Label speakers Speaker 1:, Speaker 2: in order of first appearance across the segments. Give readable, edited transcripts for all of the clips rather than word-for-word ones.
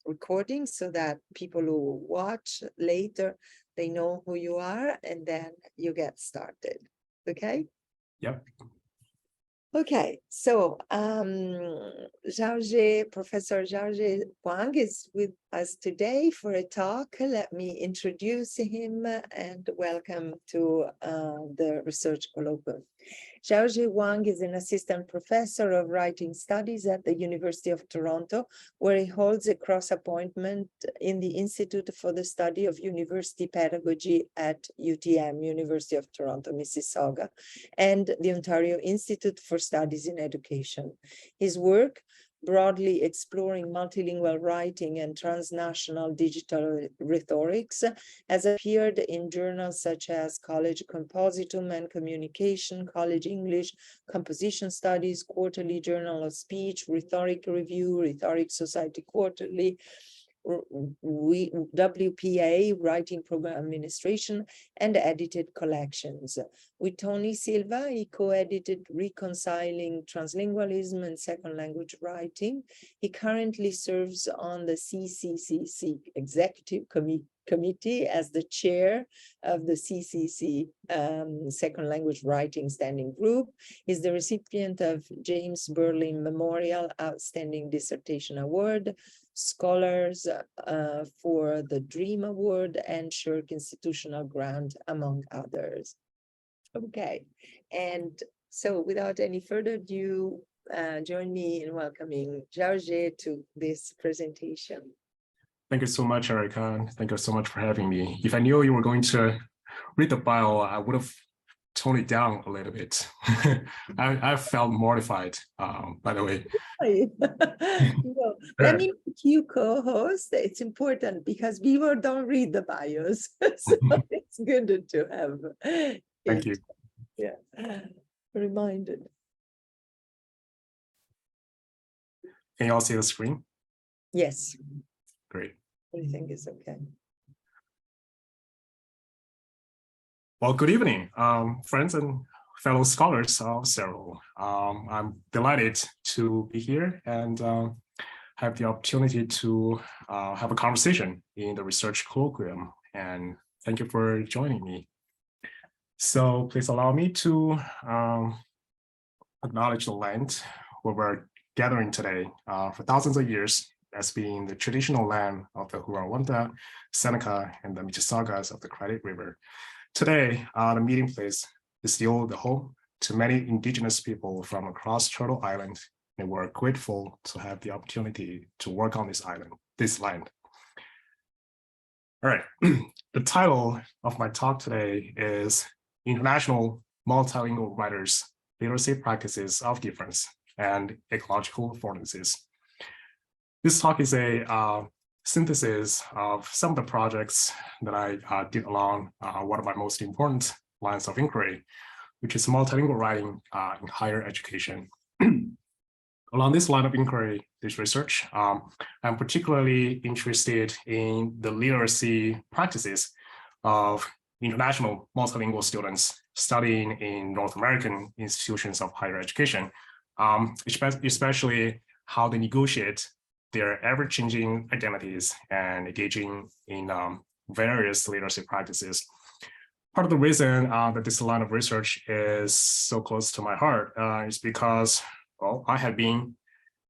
Speaker 1: recording so that people who watch later, they know who you are, and then you get started. Okay?
Speaker 2: Yep.
Speaker 1: Okay, so Zhaozhe, Professor Zhaozhe Wang is with us today for a talk. Let me introduce him and welcome to the research colloquium. Zhaozhe Wang is an assistant professor of writing studies at the University of Toronto, where he holds a cross appointment in the Institute for the Study of University Pedagogy at UTM, University of Toronto, Mississauga, and the Ontario Institute for Studies in Education. His work, broadly exploring multilingual writing and transnational digital rhetorics, has appeared in journals such as College Compositum and Communication, College English, Composition Studies, Quarterly Journal of Speech, Rhetoric Review, Rhetoric Society Quarterly, WPA, Writing Program Administration, and edited collections. With Tony Silva, he co-edited Reconciling Translingualism and Second Language Writing. He currently serves on the CCCC Executive Committee as the chair of the CCC Second Language Writing Standing Group. He's the recipient of James Berlin Memorial Outstanding Dissertation Award, Scholars for the Dream Award, and Shirk Institutional Grant, among others. Okay, and so without any further ado, join me in welcoming Zhaozhe to this presentation.
Speaker 2: Thank you so much, Erica. Thank you so much for having me. If I knew you were going to read the bio, I would have toned it down a little bit. I felt mortified, by the way.
Speaker 1: No, let me make you co-host. It's important because people don't read the bios. So it's good to have
Speaker 2: Thank you.
Speaker 1: Yeah, reminded.
Speaker 2: Can you all see the screen?
Speaker 1: Yes.
Speaker 2: Great.
Speaker 1: Everything is okay.
Speaker 2: Well, good evening, friends and fellow scholars of CERLL. I'm delighted to be here and have the opportunity to have a conversation in the research colloquium. And thank you for joining me. So please allow me to acknowledge the land where we're gathering today. For thousands of years, that's been the traditional land of the Huron-Wendat, Seneca, and the Mississaugas of the Credit River. Today, the meeting place is still the home to many indigenous people from across Turtle Island, and we're grateful to have the opportunity to work on this island, this land. All right, the title of my talk today is International Multilingual Writers, Literacy Practices of Difference, and Ecological Affordances. This talk is a synthesis of some of the projects that I did along one of my most important lines of inquiry, which is multilingual writing in higher education. Along this line of inquiry, this research, I'm particularly interested in the literacy practices of international multilingual students studying in North American institutions of higher education, especially how they negotiate their ever-changing identities and engaging in various literacy practices. Part of the reason that this line of research is so close to my heart is because, well, I have been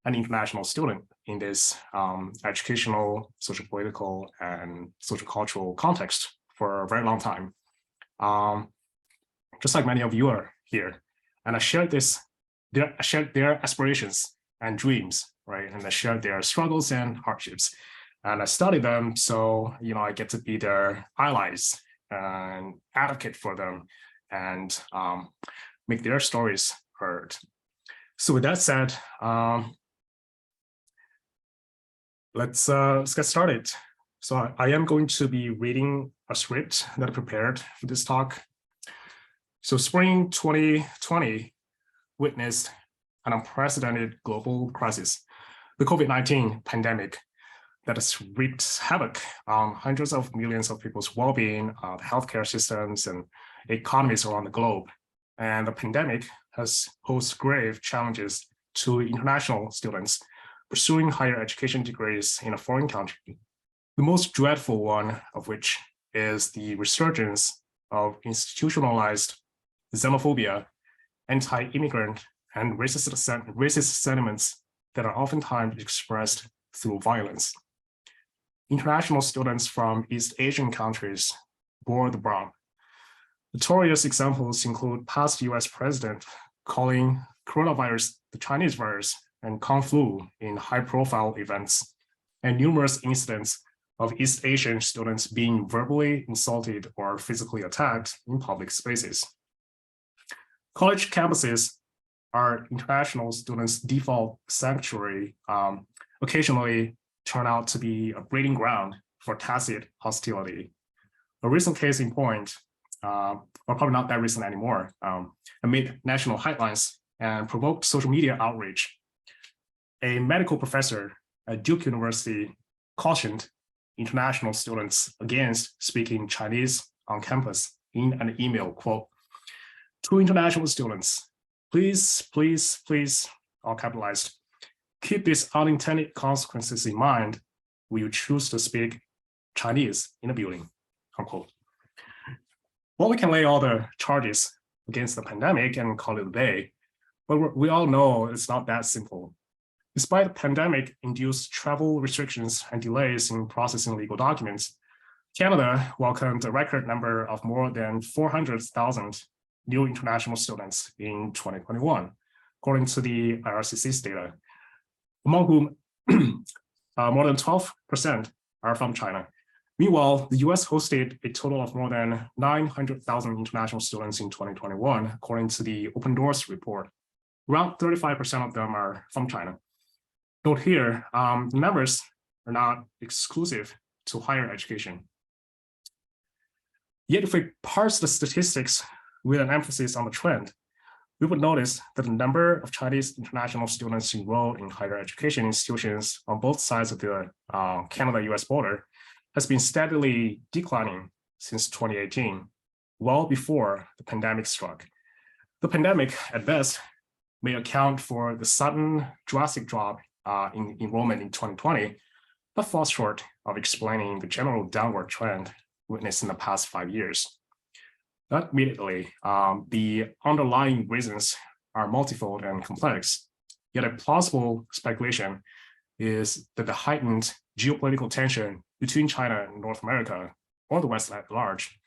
Speaker 2: an international student in this educational, social political, and social cultural context for a very long time. Just like many of you are here, and I shared their aspirations and dreams, right? And I shared their struggles and hardships, and I studied them, so I get to be their allies and advocate for them, and make their stories heard. So with that said, let's get started. So I am going to be reading a script that I prepared for this talk. So spring 2020 witnessed an unprecedented global crisis, the COVID-19 pandemic, that has wreaked havoc on hundreds of millions of people's well-being, the healthcare systems and economies around the globe. And the pandemic has posed grave challenges to international students, pursuing higher education degrees in a foreign country. The most dreadful one of which is the resurgence of institutionalized xenophobia, anti-immigrant, and racist sentiments that are oftentimes expressed through violence. International students from East Asian countries bore the brunt. Notorious examples include past US president calling coronavirus the Chinese virus and Kung flu in high-profile events, and numerous incidents of East Asian students being verbally insulted or physically attacked in public spaces. College campuses are international students' default sanctuary, occasionally turn out to be a breeding ground for tacit hostility. A recent case in point, or probably not that recent anymore, amid national headlines and provoked social media outrage. A medical professor at Duke University cautioned international students against speaking Chinese on campus in an email, quote, "To international students, please, all capitalized, keep these unintended consequences in mind when you choose to speak Chinese in a building," unquote. Well, we can lay all the charges against the pandemic and call it a day, but we all know it's not that simple. Despite the pandemic-induced travel restrictions and delays in processing legal documents, Canada welcomed a record number of more than 400,000 new international students in 2021, according to the IRCC's data, among whom more than 12% are from China. Meanwhile, the US hosted a total of more than 900,000 international students in 2021, according to the Open Doors report. Around 35% of them are from China. Note here, the numbers are not exclusive to higher education. Yet if we parse the statistics with an emphasis on the trend, we would notice that the number of Chinese international students enrolled in higher education institutions on both sides of the Canada-US border has been steadily declining since 2018, well before the pandemic struck. The pandemic, at best, may account for the sudden drastic drop in enrollment in 2020, but falls short of explaining the general downward trend witnessed in the past 5 years. Admittedly, the underlying reasons are multifold and complex, yet a plausible speculation is that the heightened geopolitical tension between China and North America, or the West at large,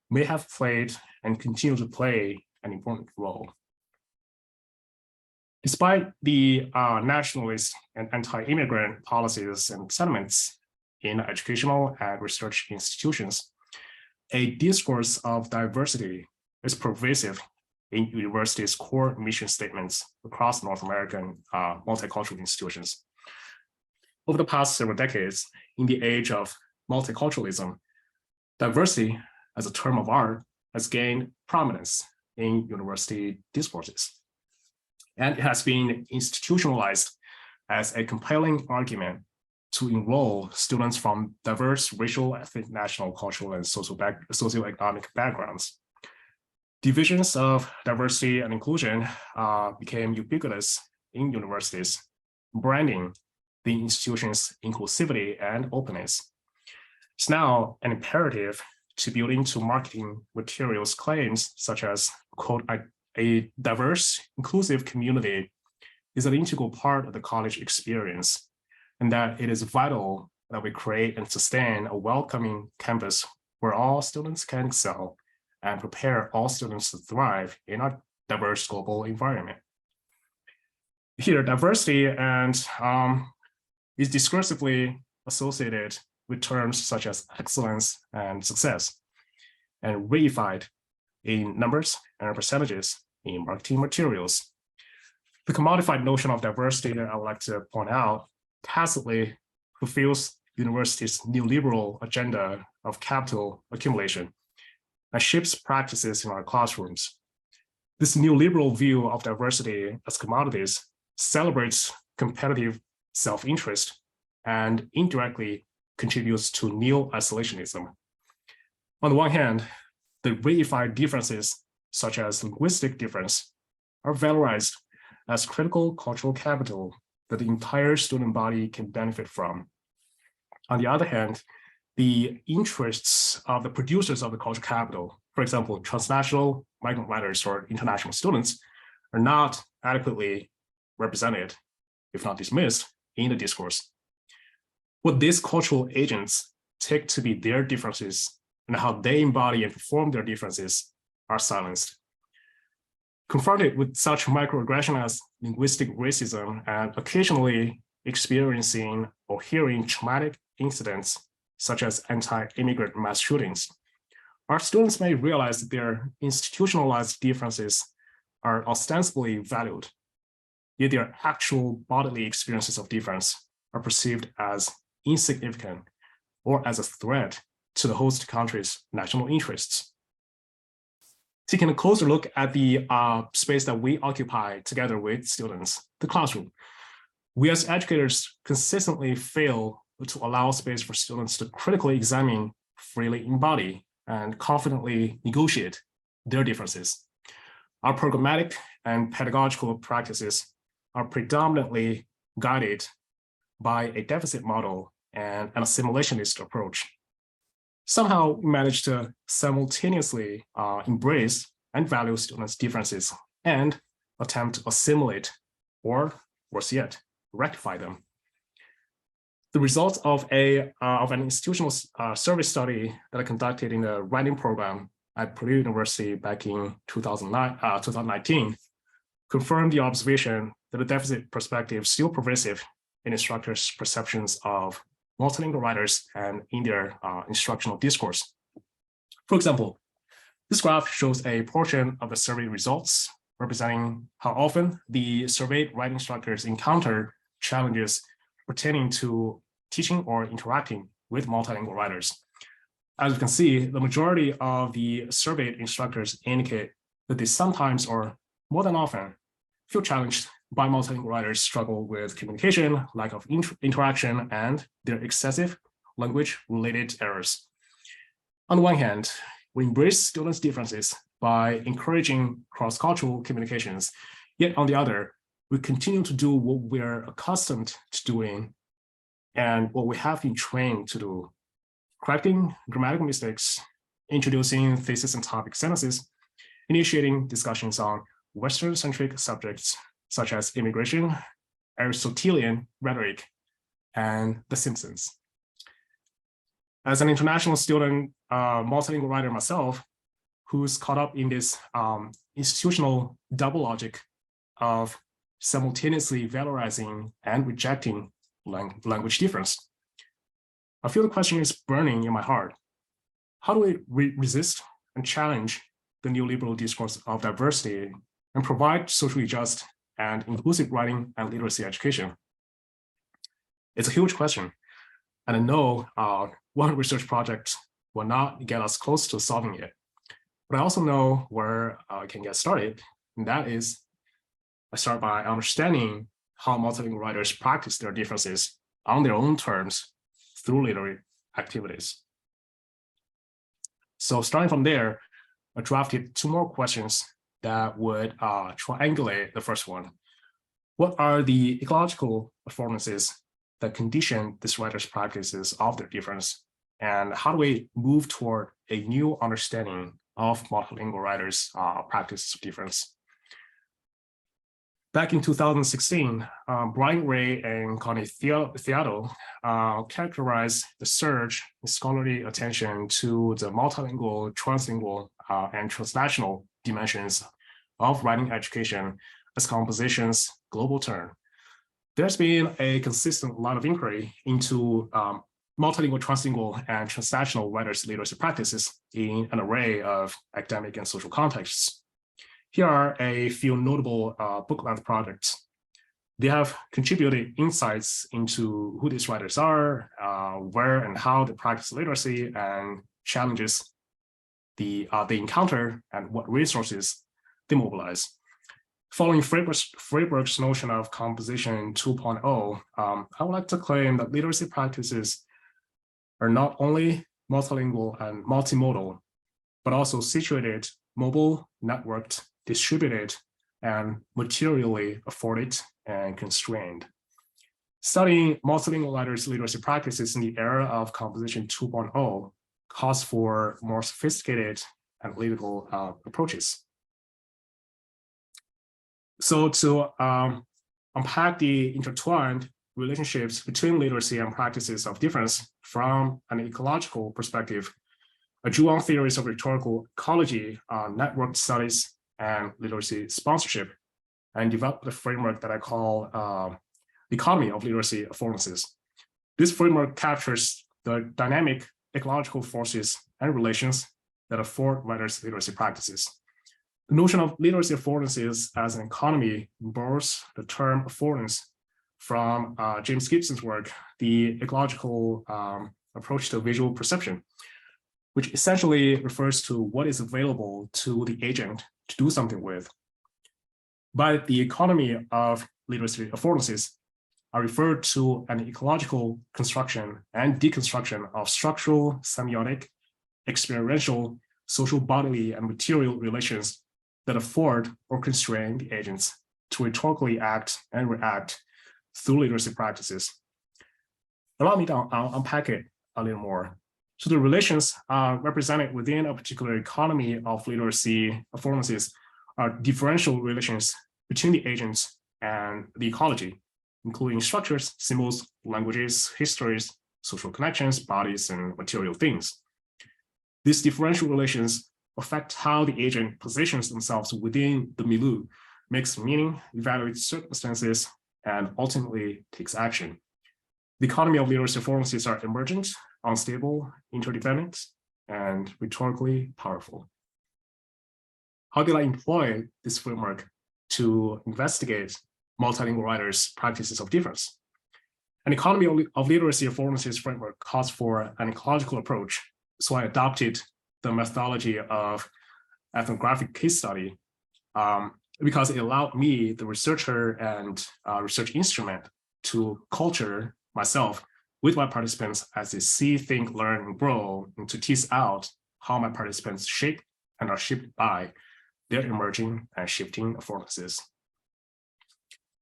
Speaker 2: may have played and continue to play an important role. Despite the nationalist and anti-immigrant policies and sentiments in educational and research institutions, a discourse of diversity is pervasive in universities' core mission statements across North American multicultural institutions. Over the past several decades, in the age of multiculturalism, diversity as a term of art has gained prominence in university discourses. And it has been institutionalized as a compelling argument to enroll students from diverse racial, ethnic, national, cultural, and socioeconomic backgrounds. Divisions of diversity and inclusion became ubiquitous in universities, branding the institution's inclusivity and openness. It's now an imperative to build into marketing materials claims such as, quote, a diverse, inclusive community is an integral part of the college experience, and that it is vital that we create and sustain a welcoming campus where all students can excel and prepare all students to thrive in a diverse global environment. Here, diversity is discursively associated with terms such as excellence and success, and reified in numbers and percentages in marketing materials. The commodified notion of diversity that I would like to point out tacitly fulfills university's neoliberal agenda of capital accumulation and shapes practices in our classrooms. This neoliberal view of diversity as commodities celebrates competitive self-interest and indirectly contributes to neo-isolationism. On the one hand, the reified differences, such as linguistic difference, are valorized as critical cultural capital that the entire student body can benefit from. On the other hand, the interests of the producers of the cultural capital, for example, transnational migrant writers or international students, are not adequately represented, if not dismissed, in the discourse. What these cultural agents take to be their differences and how they embody and perform their differences are silenced. Confronted with such microaggression as linguistic racism and occasionally experiencing or hearing traumatic incidents such as anti-immigrant mass shootings, our students may realize that their institutionalized differences are ostensibly valued, yet their actual bodily experiences of difference are perceived as insignificant or as a threat to the host country's national interests. Taking a closer look at the space that we occupy together with students, the classroom, we as educators consistently fail to allow space for students to critically examine, freely embody, and confidently negotiate their differences. Our programmatic and pedagogical practices are predominantly guided by a deficit model and an assimilationist approach. Somehow we manage to simultaneously embrace and value students' differences and attempt to assimilate, or worse yet, rectify them. The results of an institutional survey study that I conducted in the writing program at Purdue University back in 2019 confirmed the observation that the deficit perspective is still pervasive in instructors' perceptions of multilingual writers and in their instructional discourse. For example, this graph shows a portion of the survey results representing how often the surveyed writing instructors encounter challenges pertaining to teaching or interacting with multilingual writers. As you can see, the majority of the surveyed instructors indicate that they sometimes or more than often feel challenged by multilingual writers, struggle with communication, lack of interaction, and their excessive language-related errors. On the one hand, we embrace students' differences by encouraging cross-cultural communications, yet on the other, we continue to do what we're accustomed to doing and what we have been trained to do, correcting grammatical mistakes, introducing thesis and topic sentences, initiating discussions on Western-centric subjects such as immigration, Aristotelian rhetoric, and The Simpsons. As an international student, multilingual writer myself, who's caught up in this institutional double logic of simultaneously valorizing and rejecting language difference, I feel the question is burning in my heart. How do we resist and challenge the neoliberal discourse of diversity and provide socially just and inclusive writing and literacy education? It's a huge question, and I know one research project will not get us close to solving it, but I also know where I can get started, and that is I start by understanding how multilingual writers practice their differences on their own terms through literary activities. So starting from there, I drafted two more questions that would triangulate the first one. What are the ecological affordances that condition this writer's practices of their difference? And how do we move toward a new understanding of multilingual writers' practices of difference? Back in 2016, Brian Ray and Connie Theodo characterized the surge in scholarly attention to the multilingual, translingual, and transnational dimensions of writing education as composition's global turn. There's been a consistent line of inquiry into multilingual, translingual, and transnational writers' literacy practices in an array of academic and social contexts. Here are a few notable book-length projects. They have contributed insights into who these writers are, where and how they practice literacy, and challenges they encounter, and what resources they mobilize. Following Freiberg's notion of composition 2.0, I would like to claim that literacy practices are not only multilingual and multimodal, but also situated, mobile, networked, distributed, and materially afforded and constrained. Studying multilingual writers' literacy practices in the era of Composition 2.0 calls for more sophisticated analytical approaches. So to unpack the intertwined relationships between literacy and practices of difference from an ecological perspective, I drew on theories of rhetorical ecology, network studies, and literacy sponsorship, and developed a framework that I call the economy of literacy affordances. This framework captures the dynamic ecological forces and relations that afford writers' literacy practices. The notion of literacy affordances as an economy borrows the term affordance from James Gibson's work, The Ecological Approach to Visual Perception, which essentially refers to what is available to the agent to do something with. By the economy of literacy affordances, I refer to an ecological construction and deconstruction of structural, semiotic, experiential, social, bodily, and material relations that afford or constrain the agents to rhetorically act and react through literacy practices. Allow me to unpack it a little more. So the relations represented within a particular economy of literacy affordances are differential relations between the agents and the ecology, including structures, symbols, languages, histories, social connections, bodies, and material things. These differential relations affect how the agent positions themselves within the milieu, makes meaning, evaluates circumstances, and ultimately takes action. The economy of literacy affordances are emergent, unstable, interdependent, and rhetorically powerful. How did I employ this framework to investigate multilingual writers' practices of difference? An economy of literacy affordances framework calls for an ecological approach, so I adopted the methodology of ethnographic case study because it allowed me, the researcher and research instrument, to culture myself with my participants as they see, think, learn, and grow, and to tease out how my participants shape and are shaped by their emerging and shifting affordances.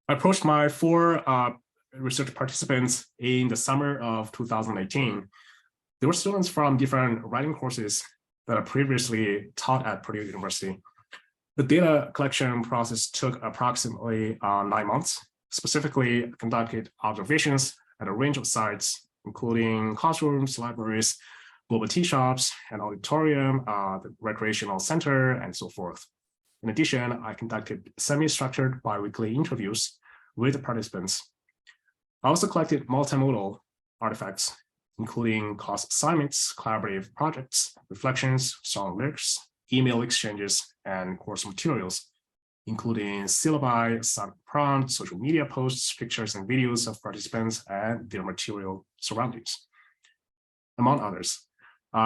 Speaker 2: I approached my 4 research participants in the summer of 2018. They were students from different writing courses that I previously taught at Purdue University. The data collection process took approximately 9 months. Specifically, I conducted observations at a range of sites, including classrooms, libraries, global tea shops, an auditorium, the recreational center, and so forth. In addition, I conducted semi-structured biweekly interviews with the participants. I also collected multimodal artifacts, including class assignments, collaborative projects, reflections, song lyrics, email exchanges, and course materials, including syllabi, assignment prompts, social media posts, pictures and videos of participants and their material surroundings, among others.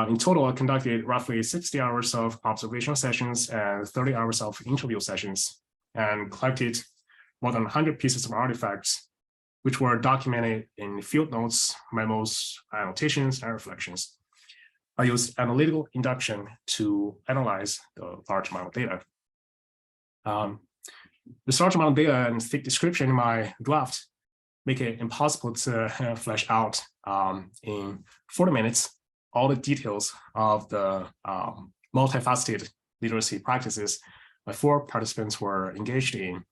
Speaker 2: In total, I conducted roughly 60 hours of observation sessions and 30 hours of interview sessions, and collected more than 100 pieces of artifacts, which were documented in field notes, memos, annotations, and reflections. I used analytical induction to analyze the large amount of data. This large amount of data and thick description in my draft make it impossible to flesh out in 40 minutes all the details of the multifaceted literacy practices my 4 participants were engaged in.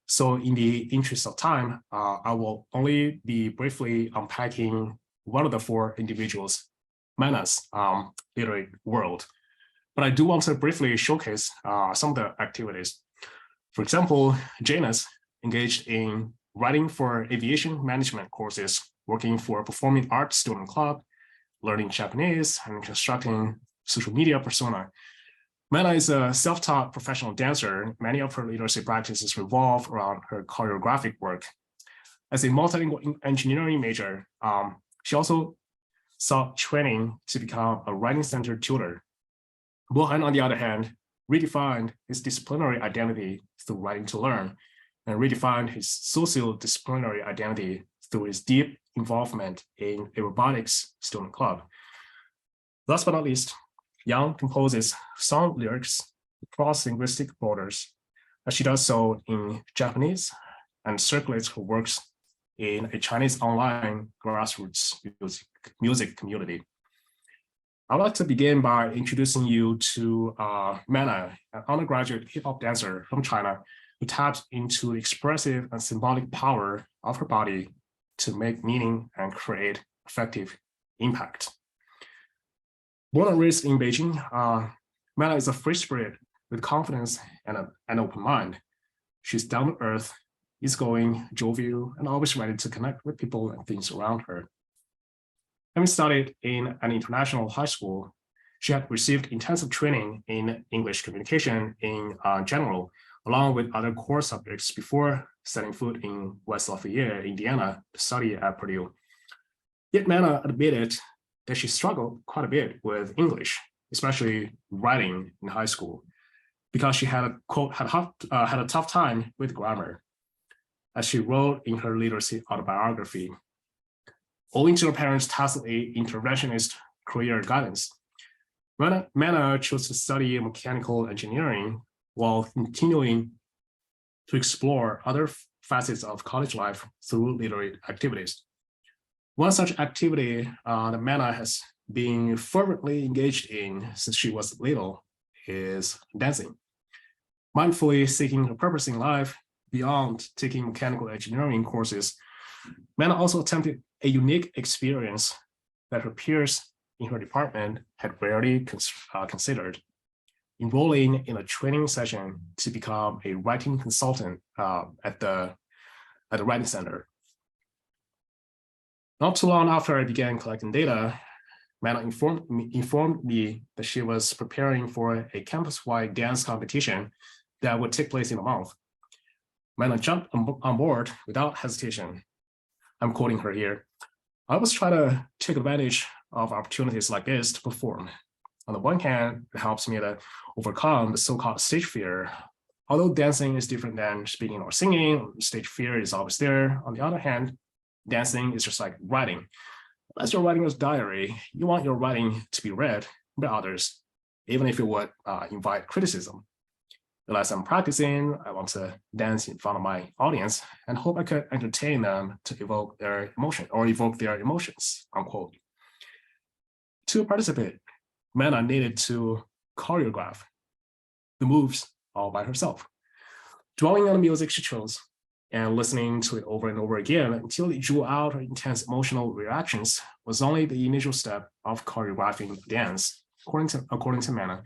Speaker 2: So in the interest of time, I will only be briefly unpacking one of the 4 individuals, Manna's literary world. But I do want to briefly showcase some of the activities. For example, Janus engaged in writing for aviation management courses, working for a performing arts student club, learning Japanese, and constructing social media persona. Manna is a self-taught professional dancer. Many of her literacy practices revolve around her choreographic work. As a multilingual engineering major, she also sought training to become a writing-centered tutor. Bohan, on the other hand, redefined his disciplinary identity through writing to learn, and redefined his socio-disciplinary identity through his deep involvement in a robotics student club. Last but not least, Yang composes song lyrics across linguistic borders, as she does so in Japanese and circulates her works in a Chinese online grassroots music community. I would like to begin by introducing you to Manna, an undergraduate hip-hop dancer from China who taps into the expressive and symbolic power of her body to make meaning and create effective impact. Born and raised in Beijing, Manna is a free spirit with confidence and an open mind. She's down to earth, easygoing, jovial, and always ready to connect with people and things around her. Having studied in an international high school, she had received intensive training in English communication in general, along with other core subjects before setting foot in West Lafayette, Indiana, to study at Purdue. Yet Manna admitted that she struggled quite a bit with English, especially writing in high school, because she had a tough time with grammar, as she wrote in her literacy autobiography. Owing to her parents' tacitly interventionist career guidance, Manna chose to study mechanical engineering while continuing to explore other facets of college life through literary activities. One such activity that Manna has been fervently engaged in since she was little is dancing. Mindfully seeking her purpose in life beyond taking mechanical engineering courses, Manna also attempted a unique experience that her peers in her department had rarely considered: enrolling in a training session to become a writing consultant at the writing center. Not too long after I began collecting data, Manna informed me that she was preparing for a campus-wide dance competition that would take place in a month. Manna jumped on board without hesitation. I'm quoting her here. "I always try to take advantage of opportunities like this to perform. On the one hand, it helps me to overcome the so-called stage fear. Although dancing is different than speaking or singing, stage fear is always there. On the other hand, dancing is just like writing. Unless you're writing a diary, you want your writing to be read by others, even if it would invite criticism. As I'm practicing, I want to dance in front of my audience and hope I could entertain them to evoke their emotions, unquote." To participate, Manna needed to choreograph the moves all by herself, dwelling on the music she chose and listening to it over and over again until it drew out her intense emotional reactions was only the initial step of choreographing the dance. According to Manna,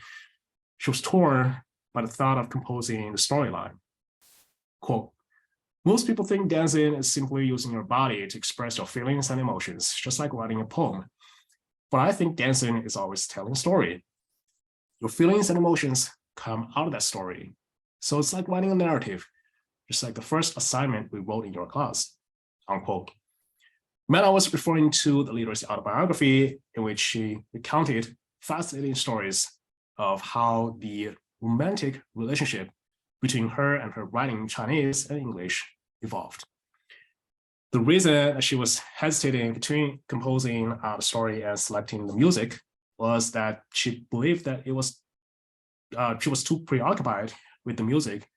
Speaker 2: she was torn by the thought of composing the storyline. Quote, "Most people think dancing is simply using your body to express your feelings and emotions, just like writing a poem. But I think dancing is always telling a story. Your feelings and emotions come out of that story. So it's like writing a narrative, just like the first assignment we wrote in your class," unquote. Manna was referring to the literacy autobiography in which she recounted fascinating stories of how the romantic relationship between her and her writing Chinese and English evolved. The reason that she was hesitating between composing the story and selecting the music was that she believed that she was too preoccupied with the music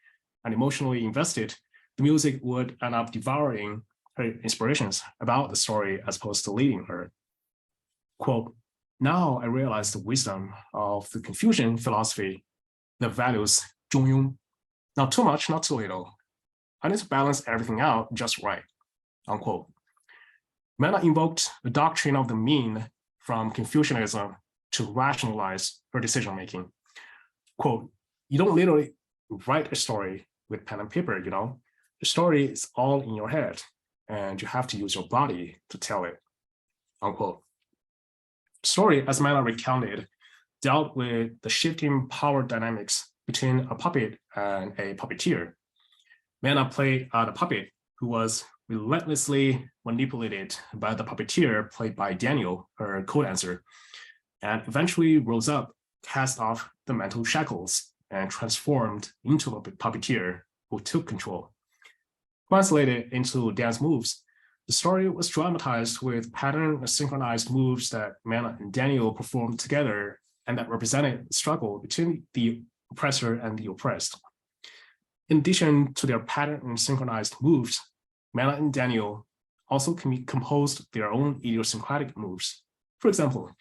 Speaker 2: and emotionally invested. The music would end up devouring her inspirations about the story as opposed to leading her. Quote, "Now I realize the wisdom of the Confucian philosophy that values 中庸, not too much, not too little. I need to balance everything out just right," unquote. Manna invoked the doctrine of the mean from Confucianism to rationalize her decision-making. Quote, "You don't literally write a story with pen and paper, you know? The story is all in your head, and you have to use your body to tell it," unquote. The story, as Manna recounted, dealt with the shifting power dynamics between a puppet and a puppeteer. Manna played the puppet who was relentlessly manipulated by the puppeteer played by Daniel, her co-dancer, and eventually rose up, cast off the mental shackles, and transformed into a puppeteer who took control. Translated into dance moves, the story was dramatized with patterned synchronized moves that Manna and Daniel performed together and that represented the struggle between the oppressor and the oppressed. In addition to their patterned and synchronized moves, Manna and Daniel also composed their own idiosyncratic moves. For example,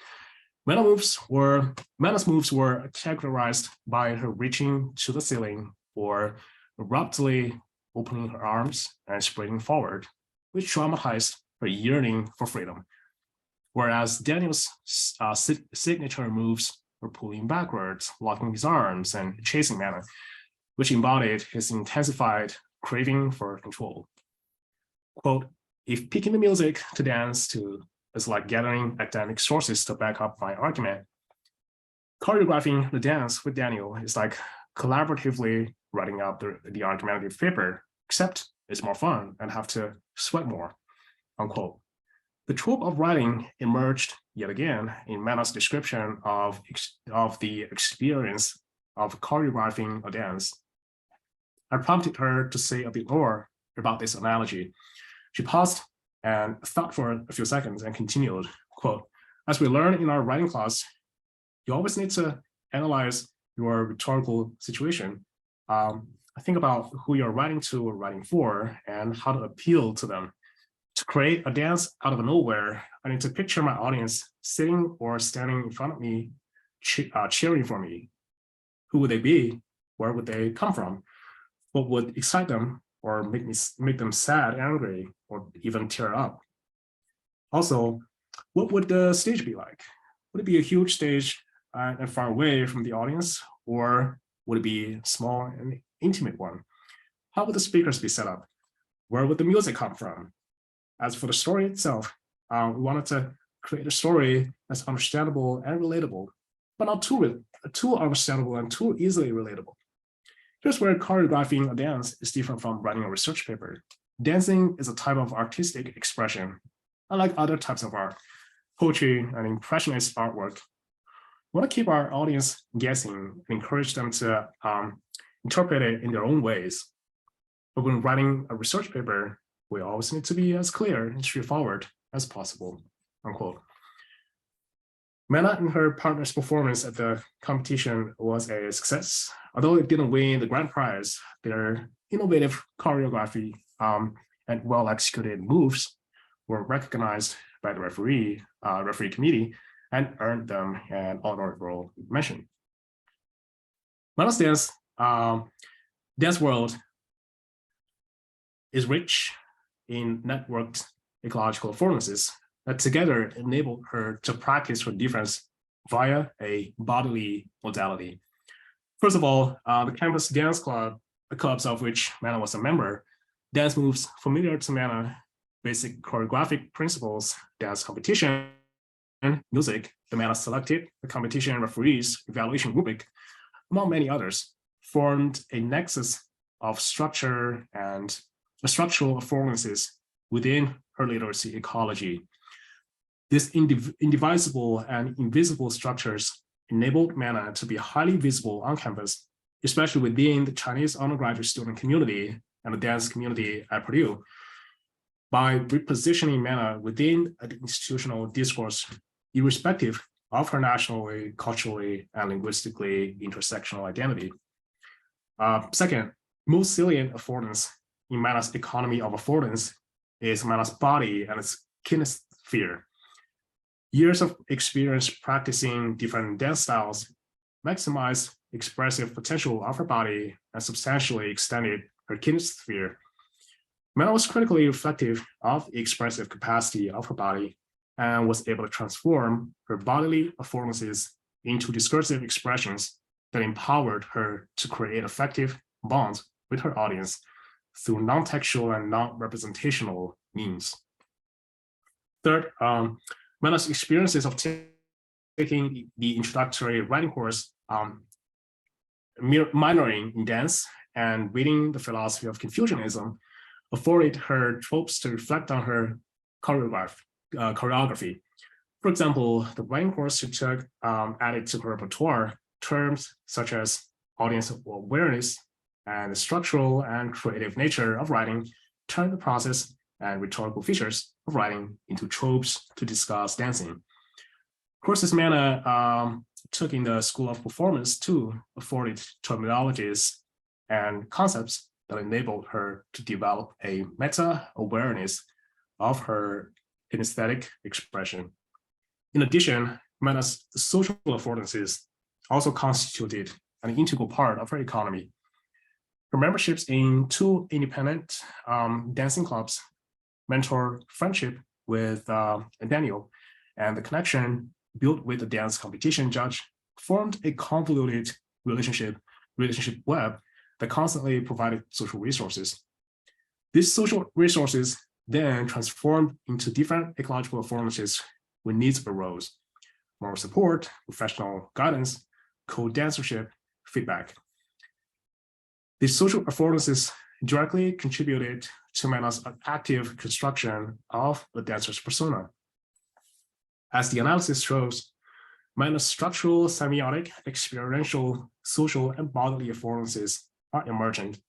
Speaker 2: Manna's moves were characterized by her reaching to the ceiling or abruptly opening her arms and springing forward, which traumatized her yearning for freedom. Whereas Daniel's signature moves were pulling backwards, locking his arms, and chasing Manna, which embodied his intensified craving for control. Quote, if picking the music to dance to is like gathering academic sources to back up my argument, choreographing the dance with Daniel is like collaboratively writing out the argumentative paper, except it's more fun and have to sweat more, unquote. The trope of writing emerged yet again in Manna's description of the experience of choreographing a dance. I prompted her to say a bit more about this analogy. She paused and thought for a few seconds and continued, quote, as we learn in our writing class, you always need to analyze your rhetorical situation. Think about who you're writing to or writing for and how to appeal to them. To create a dance out of nowhere, I need to picture my audience sitting or standing in front of me, cheering for me. Who would they be? Where would they come from? What would excite them or make them sad, angry, or even tear up? Also, what would the stage be like? Would it be a huge stage and far away from the audience, or would it be a small and intimate one? How would the speakers be set up? Where would the music come from? As for the story itself, we wanted to create a story that's understandable and relatable, but not too understandable and too easily relatable. Here's where choreographing a dance is different from writing a research paper. Dancing is a type of artistic expression, unlike other types of art, poetry and impressionist artwork. We want to keep our audience guessing and encourage them to interpret it in their own ways. But when writing a research paper, we always need to be as clear and straightforward as possible, unquote. Manna and her partner's performance at the competition was a success. Although it didn't win the grand prize, their innovative choreography and well-executed moves were recognized by the referee committee and earned them an honorable mention. Manna's dance world is rich in networked ecological affordances that together enabled her to practice her difference via a bodily modality. First of all, the campus dance clubs of which Manna was a member, dance moves familiar to Manna, basic choreographic principles, dance competition, music, the Manna selected, the competition referees, evaluation rubric, among many others, formed a nexus of structure and structural affordances within her literacy ecology. These indivisible and invisible structures enabled Manna to be highly visible on campus, especially within the Chinese undergraduate student community and the dance community at Purdue, by repositioning Manna within an institutional discourse, irrespective of her nationally, culturally, and linguistically intersectional identity. Second, most salient affordance in Manna's economy of affordance is Manna's body and its kinesthesia. Years of experience practicing different dance styles maximized expressive potential of her body and substantially extended her kinesthesia. Manna was critically reflective of the expressive capacity of her body and was able to transform her bodily affordances into discursive expressions that empowered her to create effective bonds with her audience through non-textual and non-representational means. Third, Manna's experiences of taking the introductory writing course, minoring in dance and reading the philosophy of Confucianism, afforded her tropes to reflect on her choreography. For example, the writing course she took added to her repertoire terms such as audience awareness and the structural and creative nature of writing, turned the process and rhetorical features of writing into tropes to discuss dancing. Courses Manna took in the School of Performance too afforded terminologies and concepts that enabled her to develop a meta-awareness of her kinesthetic expression. In addition, Manna's social affordances also constituted an integral part of her economy. Her memberships in 2 independent dancing clubs, mentor friendship with Daniel, and the connection built with the dance competition judge formed a convoluted relationship web that constantly provided social resources. These social resources then transformed into different ecological affordances when needs arose: moral support, professional guidance, co-dancership, feedback. These social affordances directly contributed to Manna's active construction of the dancer's persona. As the analysis shows, Manna's structural, semiotic, experiential, social, and bodily affordances are emergent,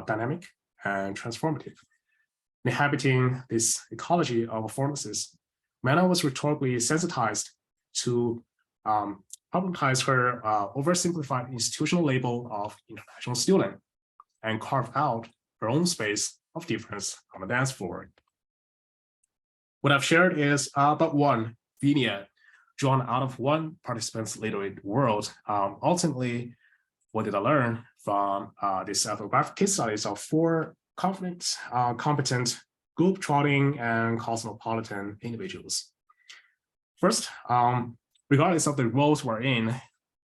Speaker 2: dynamic, and transformative. Inhabiting this ecology of affordances, Manna was rhetorically sensitized to problematize her oversimplified institutional label of international student and carve out her own space of difference on the dance floor. What I've shared is but one vignette drawn out of one participant's literary world. Ultimately, what did I learn from this ethnographic case studies of 4 confident, competent, globe-trotting, and cosmopolitan individuals? First, regardless of the roles we're in,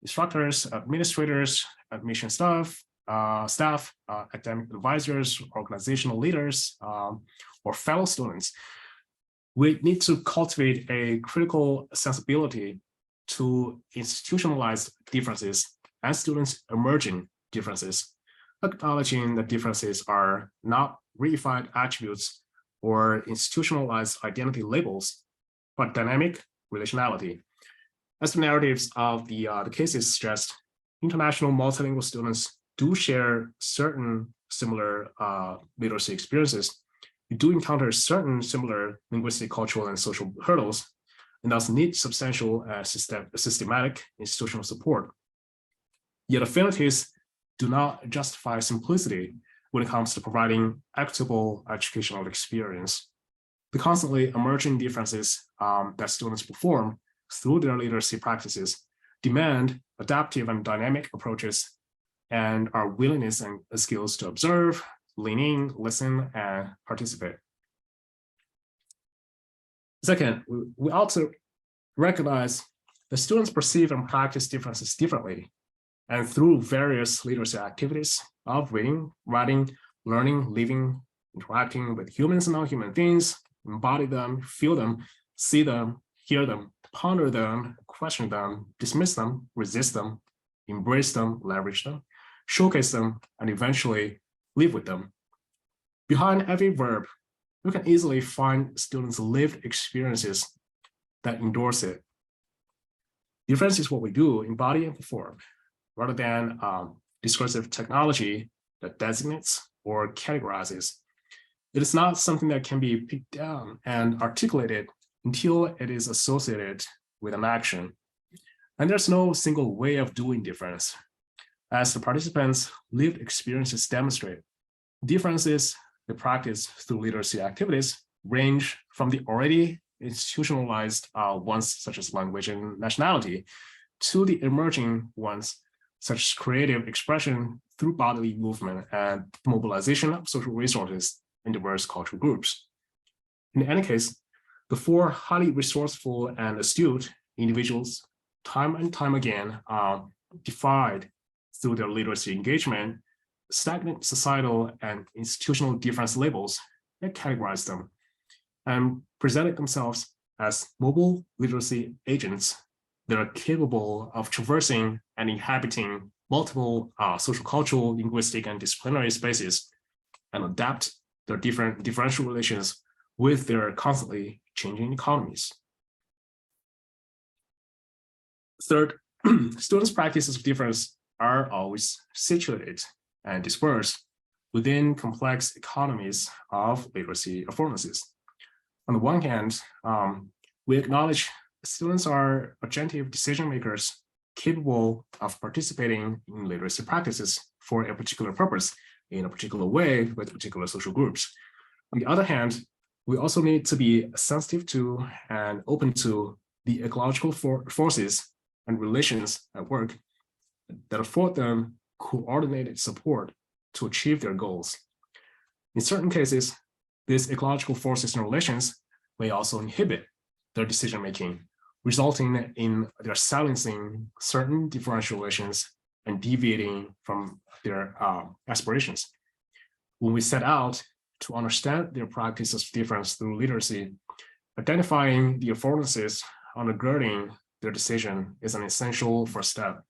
Speaker 2: instructors, administrators, admission staff, academic advisors, organizational leaders, or fellow students, we need to cultivate a critical sensibility to institutionalized differences and students' emerging differences, acknowledging that differences are not reified attributes or institutionalized identity labels, but dynamic relationality. As the narratives of the cases suggest, international multilingual students do share certain similar literacy experiences. We do encounter certain similar linguistic, cultural, and social hurdles, and thus need substantial systematic institutional support. Yet affinities do not justify simplicity when it comes to providing equitable educational experience. The constantly emerging differences that students perform through their literacy practices demand adaptive and dynamic approaches and our willingness and skills to observe, lean in, listen, and participate. Second, we also recognize that students perceive and practice differences differently, and through various literacy activities of reading, writing, learning, living, interacting with humans and non-human things, embody them, feel them, see them, hear them, ponder them, question them, dismiss them, resist them, embrace them, leverage them, showcase them, and eventually live with them. Behind every verb, we can easily find students' lived experiences that endorse it. Difference is what we do, embody, and perform, rather than discursive technology that designates or categorizes. It is not something that can be picked down and articulated until it is associated with an action. And there's no single way of doing difference. As the participants' lived experiences demonstrate, differences they practice through literacy activities range from the already institutionalized ones, such as language and nationality, to the emerging ones, such as creative expression through bodily movement and mobilization of social resources in diverse cultural groups. In any case, the 4 highly resourceful and astute individuals, time and time again, defied through their literacy engagement stagnant societal and institutional difference labels that categorize them, and presented themselves as mobile literacy agents that are capable of traversing and inhabiting multiple social, cultural, linguistic, and disciplinary spaces, and adapt their differential relations with their constantly changing economies. Third, students' practices of difference are always situated and dispersed within complex economies of literacy affordances. On the one hand, we acknowledge students are agentive decision makers capable of participating in literacy practices for a particular purpose in a particular way with particular social groups. On the other hand, We also need to be sensitive to and open to the ecological forces and relations at work that afford them coordinated support to achieve their goals. In certain cases, these ecological forces and relations may also inhibit their decision-making, resulting in their silencing certain differential relations and deviating from their aspirations. When we set out to understand their practice of difference through literacy, identifying the affordances undergirding their decision is an essential first step,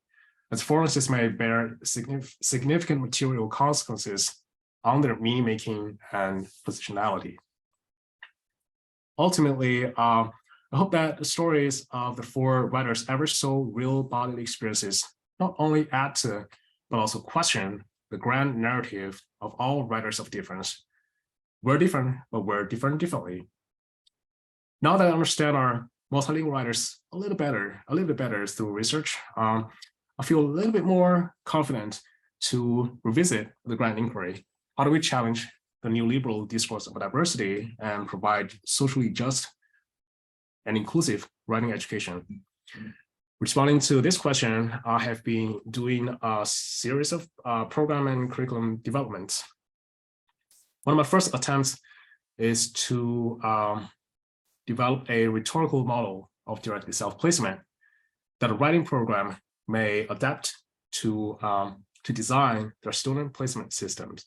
Speaker 2: as affordances may bear significant material consequences on their meaning-making and positionality. Ultimately, I hope that the stories of the four writers ever so real bodily experiences not only add to, but also question the grand narrative of all writers of difference. We're different, but we're different differently. Now that I understand our multilingual writers a little bit better through research, I feel a little bit more confident to revisit the grand inquiry. How do we challenge the neoliberal discourse of diversity and provide socially just and inclusive writing education? Responding to this question, I have been doing a series of program and curriculum development. One of my first attempts is to develop a rhetorical model of directed self-placement that a writing program may adapt to design their student placement systems.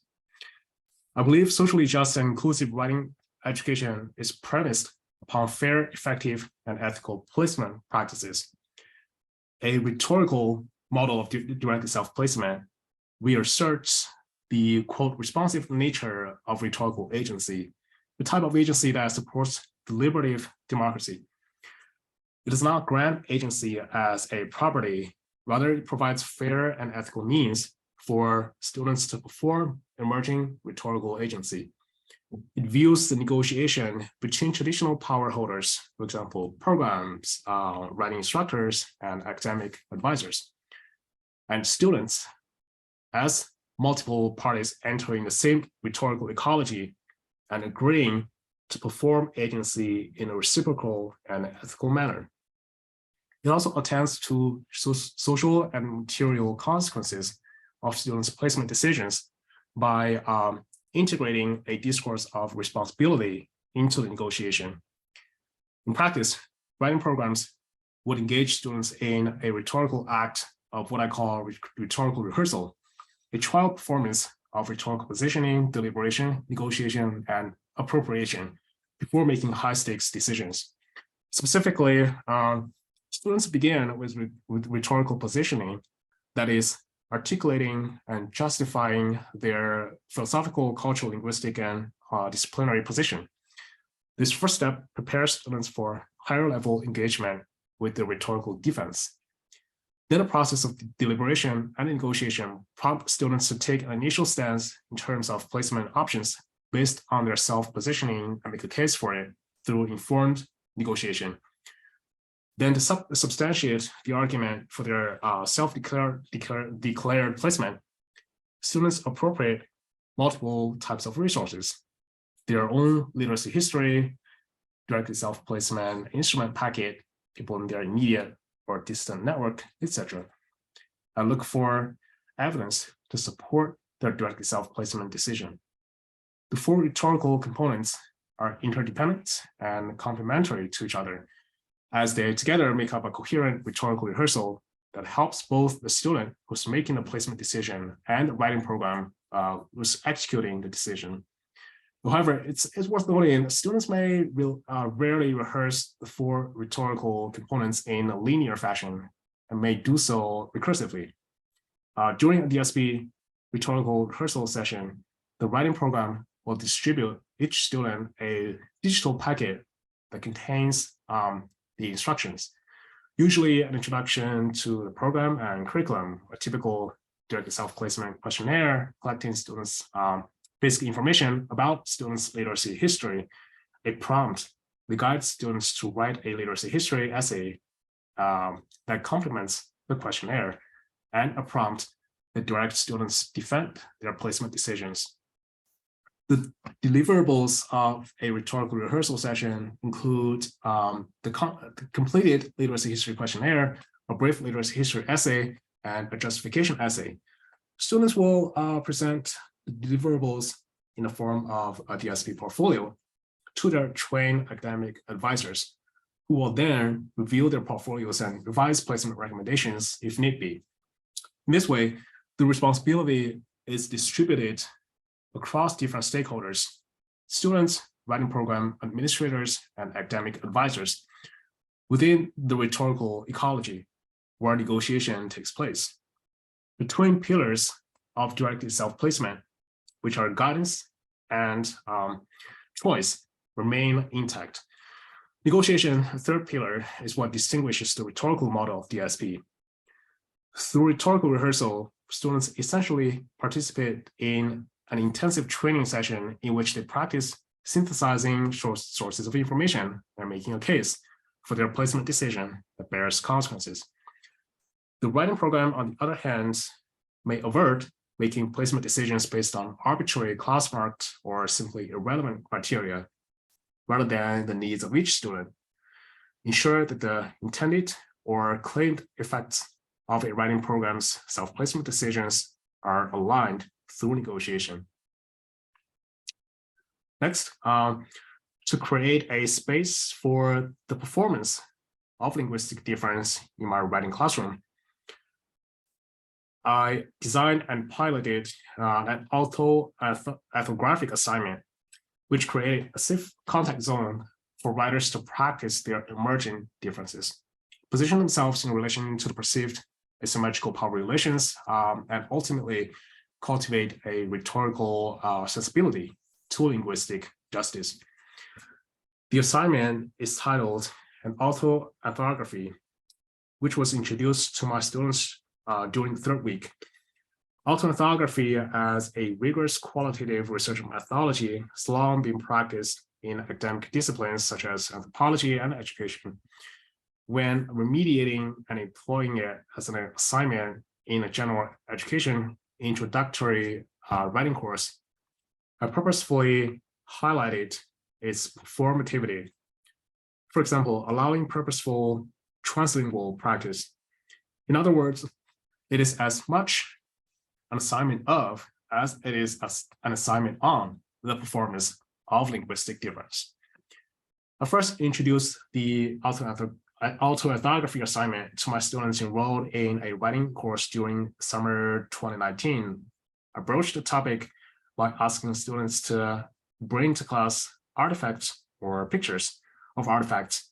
Speaker 2: I believe socially just and inclusive writing education is premised upon fair, effective, and ethical placement practices. A rhetorical model of directed self-placement reasserts the, quote, responsive nature of rhetorical agency, the type of agency that supports deliberative democracy. It does not grant agency as a property, rather it provides fair and ethical means for students to perform emerging rhetorical agency. It views the negotiation between traditional power holders, for example, programs, writing instructors, and academic advisors, and students as multiple parties entering the same rhetorical ecology and agreeing to perform agency in a reciprocal and ethical manner. It also attends to social and material consequences of students' placement decisions by integrating a discourse of responsibility into the negotiation. In practice, writing programs would engage students in a rhetorical act of what I call rhetorical rehearsal, a trial performance of rhetorical positioning, deliberation, negotiation, and appropriation before making high-stakes decisions. Specifically, students begin with rhetorical positioning, that is, articulating and justifying their philosophical, cultural, linguistic, and disciplinary position. This first step prepares students for higher level engagement with the rhetorical defense. Then the process of deliberation and negotiation prompt students to take an initial stance in terms of placement options based on their self-positioning and make a case for it through informed negotiation. Then to substantiate the argument for their self-declared placement, students appropriate multiple types of resources, their own literacy history, directed self-placement instrument packet, people in their immediate or distant network, etc. And look for evidence to support their directed self-placement decision. The four rhetorical components are interdependent and complementary to each other, as they together make up a coherent rhetorical rehearsal that helps both the student who's making the placement decision and the writing program who's executing the decision. However, it's worth noting students may rarely rehearse the four rhetorical components in a linear fashion and may do so recursively. During a DSP rhetorical rehearsal session, the writing program will distribute each student a digital packet that contains the instructions, usually an introduction to the program and curriculum, a typical directed self-placement questionnaire collecting students' basic information about students' literacy history, a prompt that guides students to write a literacy history essay that complements the questionnaire, and a prompt that directs students defend their placement decisions. The deliverables of a rhetorical rehearsal session include the completed literacy history questionnaire, a brief literacy history essay, and a justification essay. Students will present the deliverables in the form of a DSP portfolio to their trained academic advisors, who will then review their portfolios and revise placement recommendations if need be. In this way, the responsibility is distributed across different stakeholders: students, writing program administrators, and academic advisors within the rhetorical ecology where negotiation takes place. The twin pillars of directed self-placement, which are guidance and choice, remain intact. Negotiation, the third pillar, is what distinguishes the rhetorical model of DSP. Through rhetorical rehearsal, students essentially participate in an intensive training session in which they practice synthesizing sources of information and making a case for their placement decision that bears consequences. The writing program, on the other hand, may avert making placement decisions based on arbitrary class-marked or simply irrelevant criteria, rather than the needs of each student. Ensure that the intended or claimed effects of a writing program's self-placement decisions are aligned through negotiation. Next, to create a space for the performance of linguistic difference in my writing classroom, I designed and piloted an orthographic assignment, which created a safe contact zone for writers to practice their emerging differences, position themselves in relation to the perceived asymmetrical power relations, and ultimately cultivate a rhetorical sensibility to linguistic justice. The assignment is titled An Orthography, which was introduced to my students during the third week. Orthography as a rigorous qualitative research methodology has long been practiced in academic disciplines such as anthropology and education. When remediating and employing it as an assignment in a general education introductory writing course, I purposefully highlighted its performativity. For example, allowing purposeful translingual practice. In other words, it is as much an assignment of as it is an assignment on the performance of linguistic difference. I first introduced the orthography assignment to my students enrolled in a writing course during summer 2019. I broached the topic by asking students to bring to class artifacts or pictures of artifacts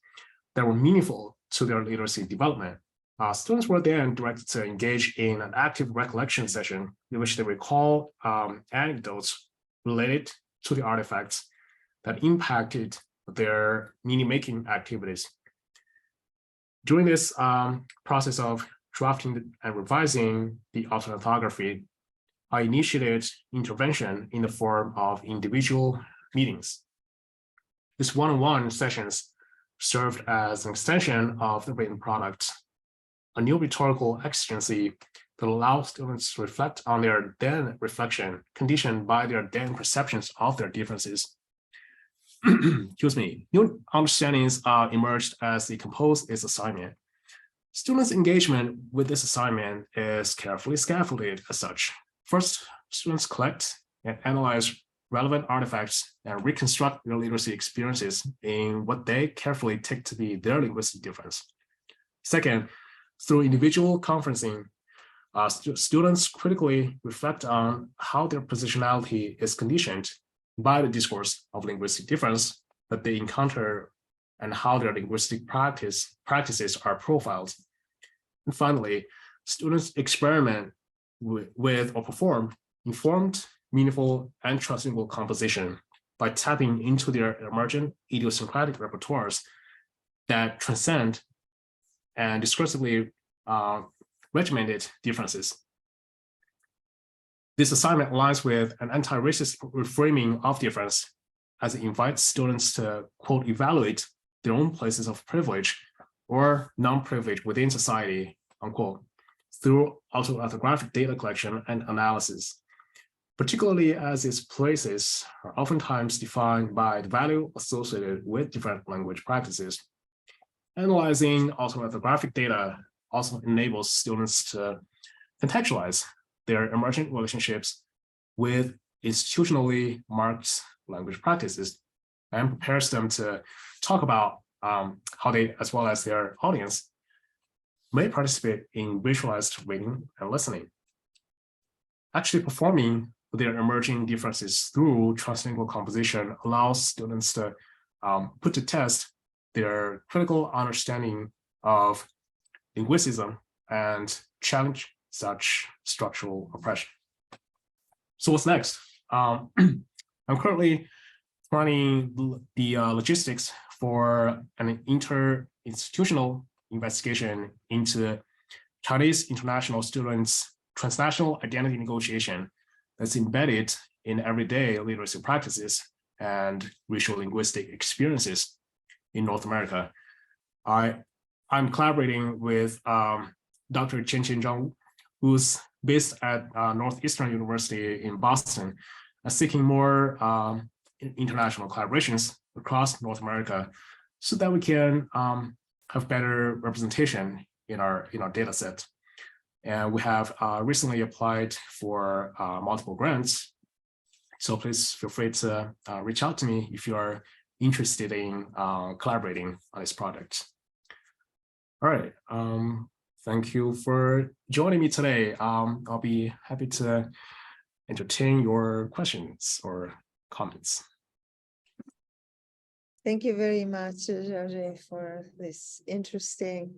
Speaker 2: that were meaningful to their literacy development. Students were then directed to engage in an active recollection session in which they recall anecdotes related to the artifacts that impacted their meaning-making activities. During this process of drafting and revising the orthography, I initiated intervention in the form of individual meetings. These one-on-one sessions served as an extension of the written product, a new rhetorical exigency that allows students to reflect on their then reflection, conditioned by their then perceptions of their differences. Excuse me. New understandings emerged as they composed this assignment. Students' engagement with this assignment is carefully scaffolded as such. First, students collect and analyze relevant artifacts and reconstruct their literacy experiences in what they carefully take to be their linguistic difference. Second, through individual conferencing, students critically reflect on how their positionality is conditioned by the discourse of linguistic difference that they encounter and how their linguistic practices are profiled. And finally, students experiment with or perform informed, meaningful, and translingual composition by tapping into their emergent idiosyncratic repertoires that transcend and discursively regimented differences. This assignment aligns with an anti-racist reframing of difference as it invites students to, quote, evaluate their own places of privilege or non-privilege within society, unquote, through orthographic data collection and analysis. particularly as its places are oftentimes defined by the value associated with different language practices. Analyzing autoethnographic data also enables students to contextualize their emergent relationships with institutionally marked language practices and prepares them to talk about how they, as well as their audience, may participate in visualized reading and listening. Actually performing their emerging differences through translingual composition allows students to put to test their critical understanding of linguisticism and challenge such structural oppression. So what's next? I'm currently planning the logistics for an interinstitutional investigation into Chinese international students' transnational identity negotiation that's embedded in everyday literacy practices and racial linguistic experiences in North America. I'm collaborating with Dr. Chen Zhang, who's based at Northeastern University in Boston, seeking more international collaborations across North America so that we can have better representation in our data set. And we have recently applied for multiple grants. So please feel free to reach out to me if you are interested in collaborating on this project. All right. Thank you for joining me today. I'll be happy to entertain your questions or comments.
Speaker 1: Thank you very much, Zhaozhe, for this interesting